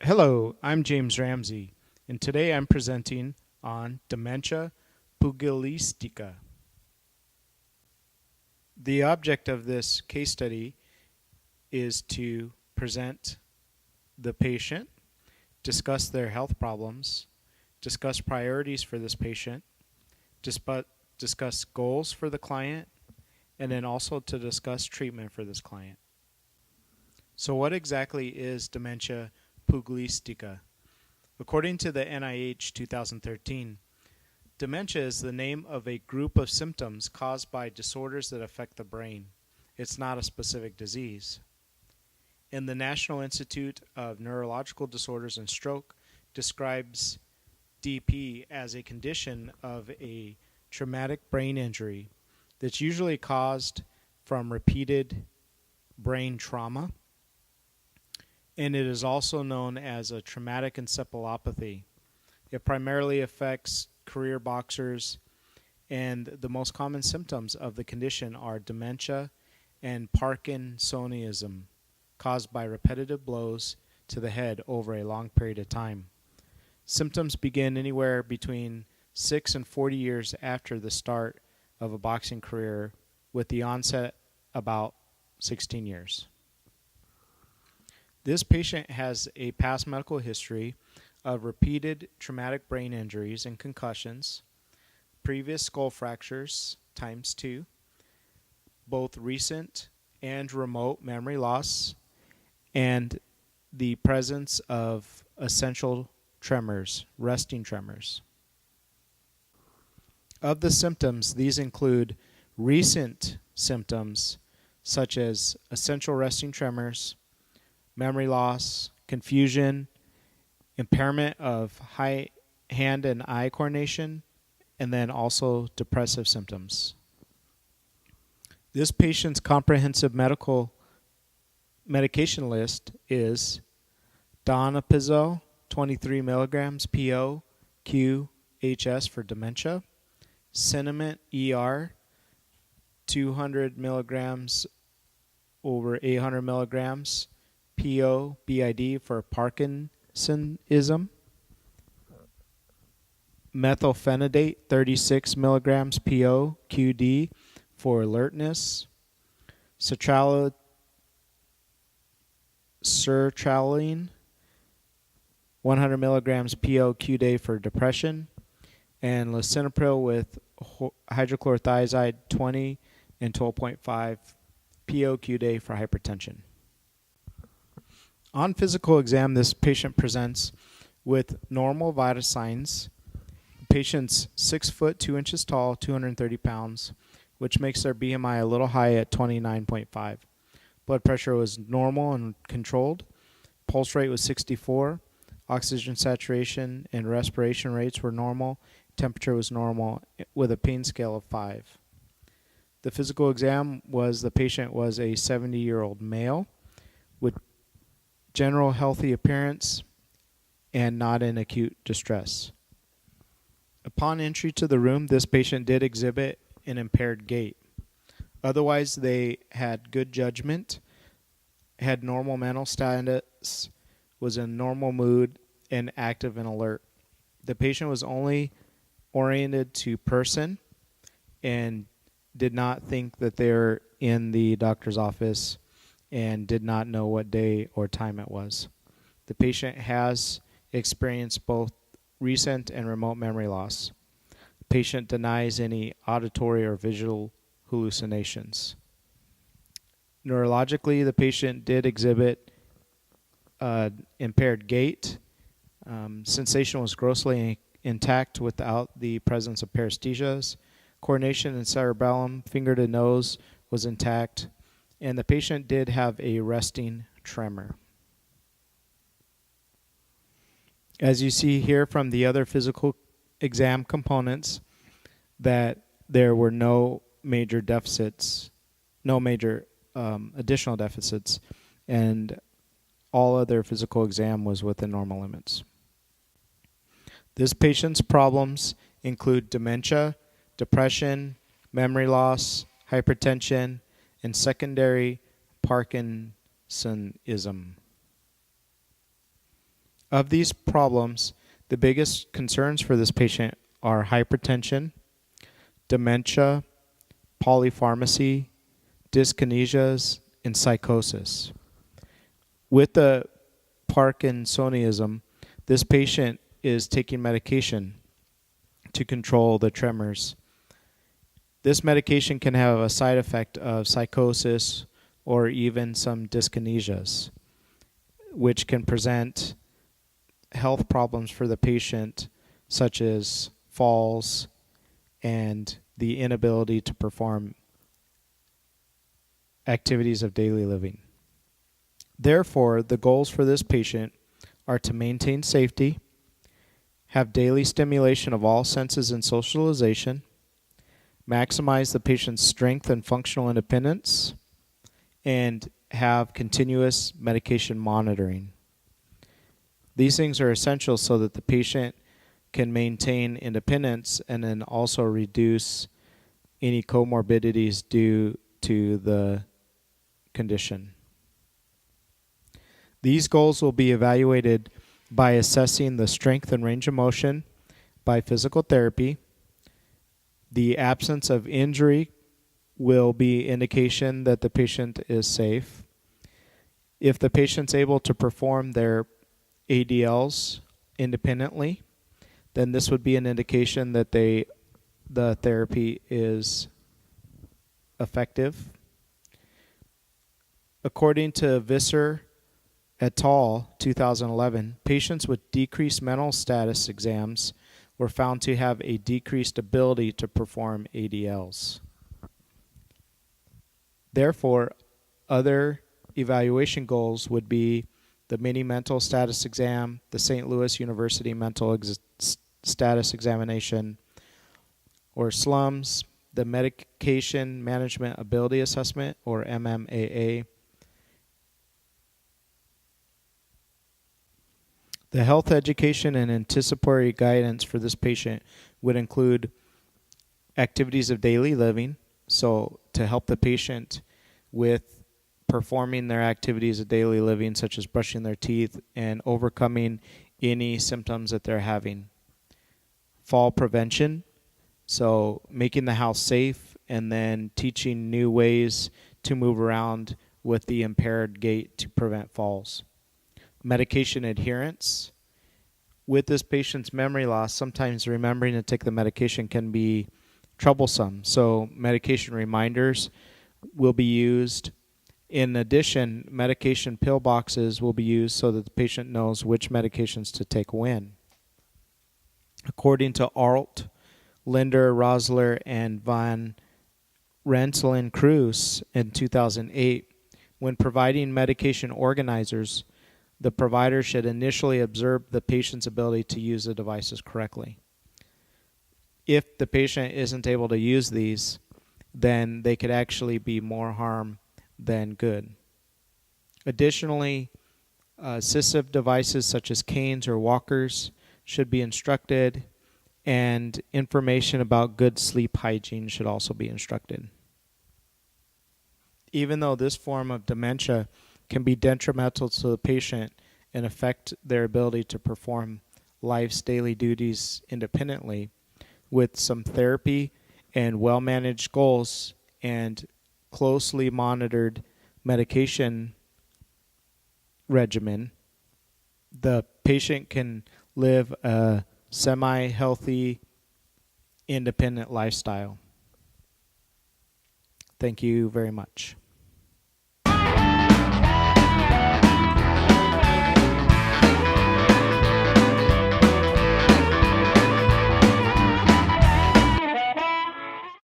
Hello, I'm James Ramsey, and today I'm presenting on Dementia pugilistica. The object of this case study is to present the patient, discuss their health problems, discuss priorities for this patient, discuss goals for the client, and then also to discuss treatment for this client. So what exactly is dementia pugilistica? According to the NIH 2013, dementia is the name of a group of symptoms caused by disorders that affect the brain. It's not a specific disease. And the National Institute of Neurological Disorders and Stroke describes DP as a condition of a traumatic brain injury that's usually caused from repeated brain trauma, and it is also known as a traumatic encephalopathy. It primarily affects career boxers, and the most common symptoms of the condition are dementia and Parkinsonism, caused by repetitive blows to the head over a long period of time. Symptoms begin anywhere between 6 and 40 years after the start of a boxing career, with the onset about 16 years. This patient has a past medical history of repeated traumatic brain injuries and concussions, previous skull fractures ×2, both recent and remote memory loss, and the presence of essential tremors, resting tremors. Of the symptoms, these include recent symptoms such as essential resting tremors, memory loss, confusion, impairment of hand and eye coordination, and then also depressive symptoms. This patient's comprehensive medication list is donepezil 23 milligrams PO QHS for dementia, Cinnamon ER 200 milligrams over 800 milligrams PO BID for Parkinsonism, methylphenidate 36 milligrams PO QD for alertness, sertraline 100 milligrams PO QD for depression, and lisinopril with hydrochlorothiazide 20 and 12.5 PO QD for hypertension. On physical exam, this patient presents with normal vital signs. The patient's 6 foot 2 inches tall, 230 pounds, which makes their BMI a little high at 29.5. Blood pressure was normal and controlled. Pulse rate was 64. Oxygen saturation and respiration rates were normal. Temperature was normal with a pain scale of 5. The physical exam was the patient was a 70-year-old male with general healthy appearance and not in acute distress. Upon entry to the room, this patient did exhibit an impaired gait. Otherwise, they had good judgment, had normal mental status, was in normal mood, and active and alert. The patient was only oriented to person and did not think that they were in the doctor's office and did not know what day or time it was. The patient has experienced both recent and remote memory loss. The patient denies any auditory or visual hallucinations. Neurologically, the patient did exhibit impaired gait. Sensation was grossly intact without the presence of paresthesias. Coordination in cerebellum, finger to nose, was intact, and the patient did have a resting tremor. As you see here from the other physical exam components, that there were no major deficits, no major additional deficits, and all other physical exam was within normal limits. This patient's problems include dementia, depression, memory loss, hypertension, and secondary Parkinsonism. Of these problems, the biggest concerns for this patient are hypertension, dementia, polypharmacy, dyskinesias, and psychosis. With the Parkinsonism, this patient is taking medication to control the tremors. This medication can have a side effect of psychosis or even some dyskinesias, which can present health problems for the patient, such as falls and the inability to perform activities of daily living. Therefore, the goals for this patient are to maintain safety, have daily stimulation of all senses and socialization, maximize the patient's strength and functional independence, and have continuous medication monitoring. These things are essential so that the patient can maintain independence and then also reduce any comorbidities due to the condition. These goals will be evaluated by assessing the strength and range of motion by physical therapy. The absence of injury will be indication that the patient is safe. If the patient's able to perform their ADLs independently, then this would be an indication that the therapy is effective. According to Visser et al., 2011, patients with decreased mental status exams were found to have a decreased ability to perform ADLs. Therefore, other evaluation goals would be the mini mental status exam, the St. Louis University mental status examination, or SLUMS, the medication management ability assessment, or MMAA. The health education and anticipatory guidance for this patient would include activities of daily living, so to help the patient with performing their activities of daily living, such as brushing their teeth and overcoming any symptoms that they're having. Fall prevention, so making the house safe and then teaching new ways to move around with the impaired gait to prevent falls. Medication adherence. With this patient's memory loss, sometimes remembering to take the medication can be troublesome. So medication reminders will be used. In addition, medication pill boxes will be used so that the patient knows which medications to take when. According to Alt, Linder, Rosler, and Van Renselen Cruz in 2008, when providing medication organizers, the provider should initially observe the patient's ability to use the devices correctly. If the patient isn't able to use these, then they could actually be more harm than good. Additionally, assistive devices such as canes or walkers should be instructed, and information about good sleep hygiene should also be instructed. Even though this form of dementia can be detrimental to the patient and affect their ability to perform life's daily duties independently, with some therapy and well-managed goals and closely monitored medication regimen, the patient can live a semi-healthy, independent lifestyle. Thank you very much.